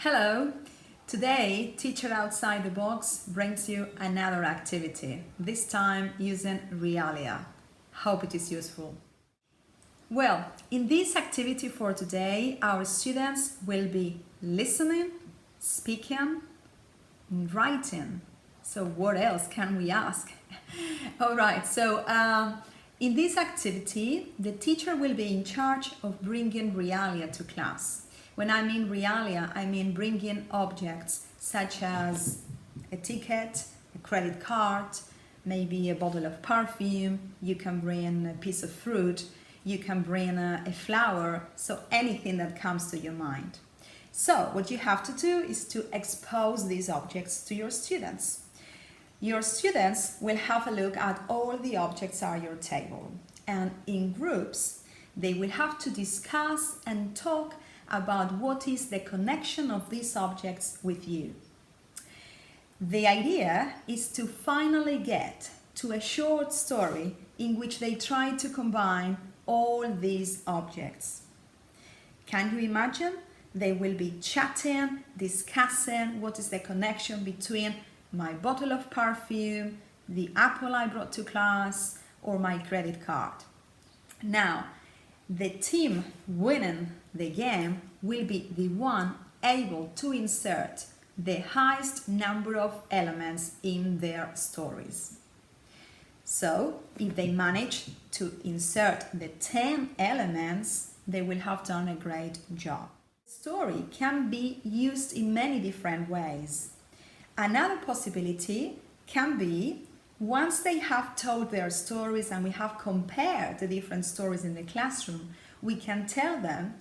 Hello! Today, Teacher Outside the Box brings you another activity, this time using realia. Hope it is useful. Well, in this activity for today, our students will be listening, speaking, and writing. So what else can we ask? Alright, in this activity, the teacher will be in charge of bringing realia to class. When I mean realia, I mean bringing objects such as a ticket, a credit card, maybe a bottle of perfume, you can bring a piece of fruit, you can bring a flower, so anything that comes to your mind. So what you have to do is to expose these objects to your students. Your students will have a look at all the objects on your table, and in groups they will have to discuss and talk about what is the connection of these objects with you. The idea is to finally get to a short story in which they try to combine all these objects. Can you imagine? They will be chatting, discussing what is the connection between my bottle of perfume, the apple I brought to class, or my credit card. Now, the team winning the game will be the one able to insert the highest number of elements in their stories. So, if they manage to insert the 10 elements, they will have done a great job. The story can be used in many different ways. Another possibility can be, once they have told their stories and we have compared the different stories in the classroom, we can tell them,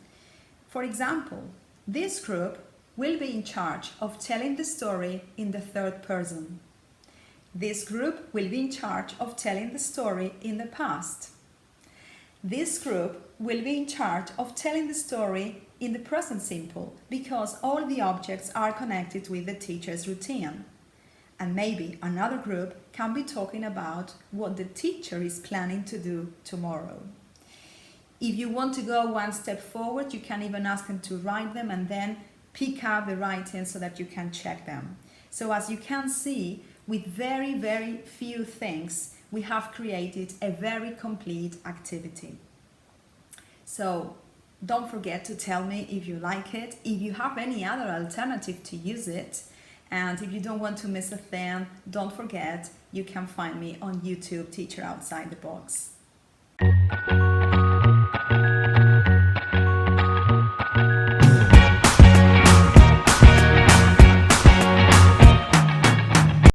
for example, this group will be in charge of telling the story in the third person. This group will be in charge of telling the story in the past. This group will be in charge of telling the story in the present simple, because all the objects are connected with the teacher's routine. And maybe another group can be talking about what the teacher is planning to do tomorrow. If you want to go one step forward, you can even ask them to write them and then pick up the writing so that you can check them. So as you can see, with very, very few things, we have created a very complete activity. So don't forget to tell me if you like it, if you have any other alternative to use it, and if you don't want to miss a thing, don't forget, you can find me on YouTube, Teacher Outside the Box.